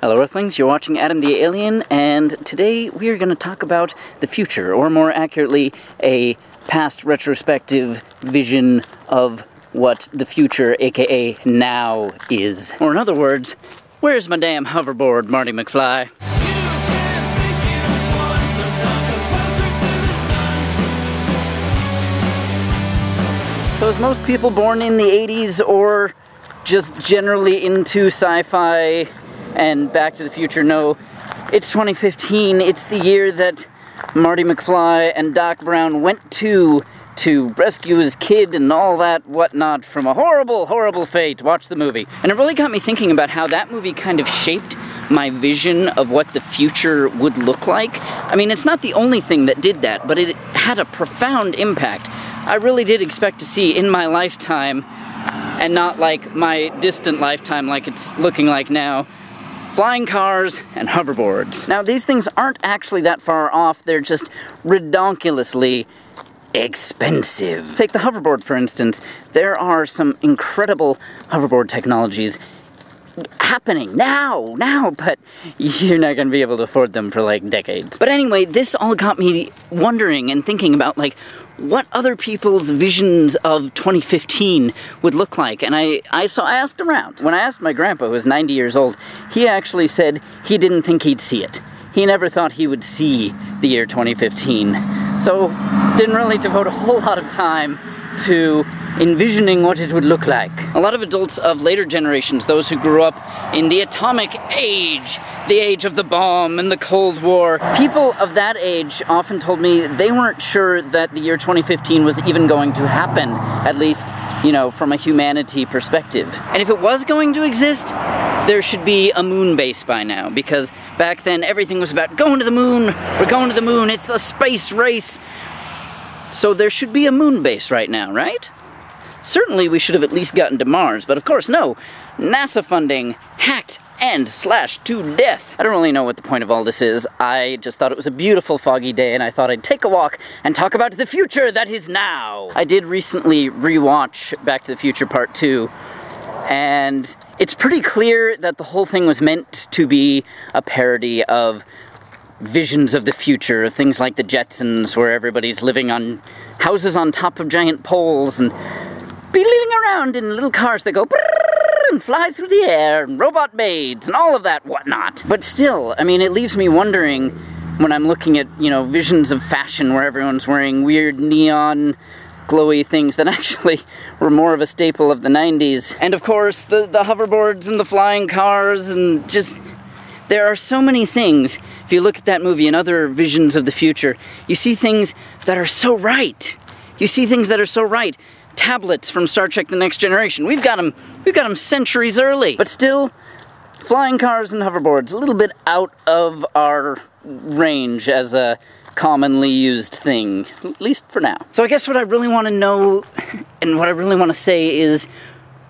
Hello Earthlings, you're watching Adam the Alien, and today we are going to talk about the future, or more accurately, a past retrospective vision of what the future, aka now, is. Or in other words, where's my damn hoverboard, Marty McFly? So as most people born in the 80s or just generally into sci-fi and Back to the Future know, it's 2015, it's the year that Marty McFly and Doc Brown went to rescue his kid and all that whatnot from a horrible, horrible fate. Watch the movie. And it really got me thinking about how that movie kind of shaped my vision of what the future would look like. I mean, it's not the only thing that did that, but it had a profound impact. I really did expect to see in my lifetime, and not like my distant lifetime like it's looking like now, flying cars and hoverboards. Now these things aren't actually that far off, they're just redonkulously expensive. Take the hoverboard for instance. There are some incredible hoverboard technologies happening now, but you're not gonna be able to afford them for like decades. But anyway, this all got me wondering and thinking about like what other people's visions of 2015 would look like. And I asked around. When I asked my grandpa, who was 90 years old, he actually said he didn't think he'd see it. He never thought he would see the year 2015. So didn't really devote a whole lot of time to envisioning what it would look like. A lot of adults of later generations, those who grew up in the atomic age, the age of the bomb and the Cold War, people of that age often told me they weren't sure that the year 2015 was even going to happen, at least, you know, from a humanity perspective. And if it was going to exist, there should be a moon base by now, because back then everything was about going to the moon, we're going to the moon, it's the space race. So there should be a moon base right now, right? Certainly we should have at least gotten to Mars, but of course no. NASA funding hacked and slashed to death. I don't really know what the point of all this is. I just thought it was a beautiful foggy day and I thought I'd take a walk and talk about the future that is now. I did recently rewatch Back to the Future Part 2, and it's pretty clear that the whole thing was meant to be a parody of visions of the future, things like the Jetsons, where everybody's living on houses on top of giant poles and beetling around in little cars that go and fly through the air, and robot maids and all of that whatnot. But still, I mean, it leaves me wondering when I'm looking at, you know, visions of fashion where everyone's wearing weird neon glowy things that actually were more of a staple of the 90s. And of course, the hoverboards and the flying cars and just... there are so many things. If you look at that movie and other visions of the future, you see things that are so right. You see things that are so right. Tablets from Star Trek The Next Generation. We've got them centuries early. But still, flying cars and hoverboards, a little bit out of our range as a commonly used thing, at least for now. So I guess what I really want to know, and what I really want to say is,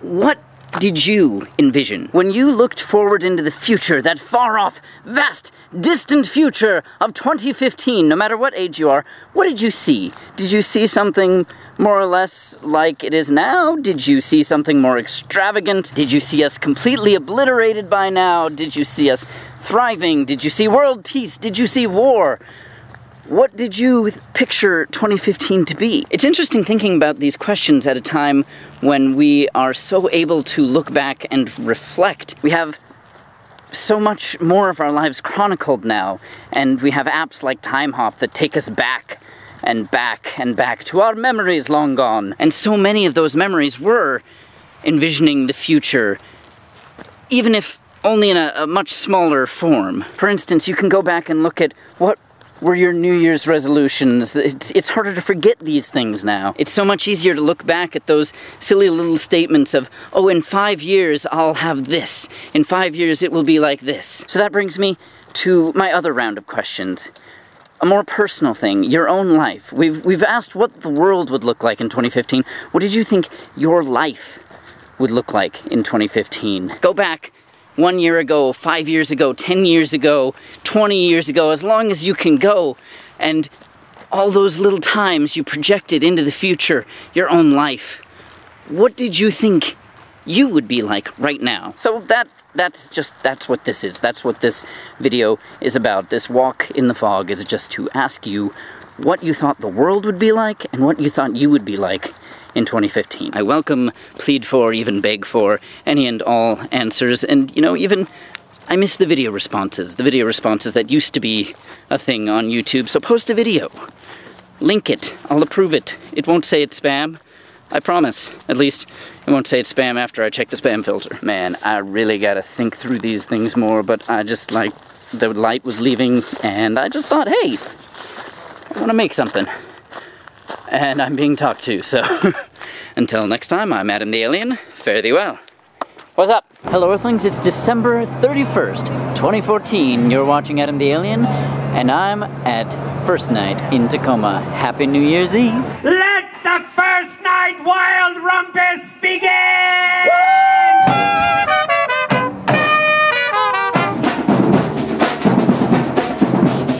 what did you envision when you looked forward into the future, that far-off, vast, distant future of 2015, no matter what age you are? What did you see? Did you see something more or less like it is now? Did you see something more extravagant? Did you see us completely obliterated by now? Did you see us thriving? Did you see world peace? Did you see war? What did you picture 2015 to be? It's interesting thinking about these questions at a time when we are so able to look back and reflect. We have so much more of our lives chronicled now, and we have apps like Time Hop that take us back and back and back to our memories long gone. And so many of those memories were envisioning the future, even if only in a much smaller form. For instance, you can go back and look at what were your New Year's resolutions. It's harder to forget these things now. It's so much easier to look back at those silly little statements of, oh, in 5 years I'll have this. In 5 years it will be like this. So that brings me to my other round of questions. A more personal thing, your own life. We've asked what the world would look like in 2015. What did you think your life would look like in 2015? Go back 1 year ago, 5 years ago, 10 years ago, 20 years ago, as long as you can go, and all those little times you projected into the future, your own life. What did you think you would be like right now? So that that's what this is. That's what this video is about. This walk in the fog is just to ask you what you thought the world would be like and what you thought you would be like in 2015. I welcome, plead for, even beg for any and all answers, and you know, even I miss the video responses that used to be a thing on YouTube. So post a video, link it, I'll approve it. It won't say it's spam, I promise. At least it won't say it's spam after I check the spam filter. Man, I really gotta think through these things more, but I just like, the light was leaving and I just thought, hey, I wanna make something. And I'm being talked to, so until next time, I'm Adam the Alien. Fare thee well. What's up? Hello Earthlings, it's December 31st, 2014. You're watching Adam the Alien, and I'm at First Night in Tacoma. Happy New Year's Eve. Let the first night wild rumpus begin!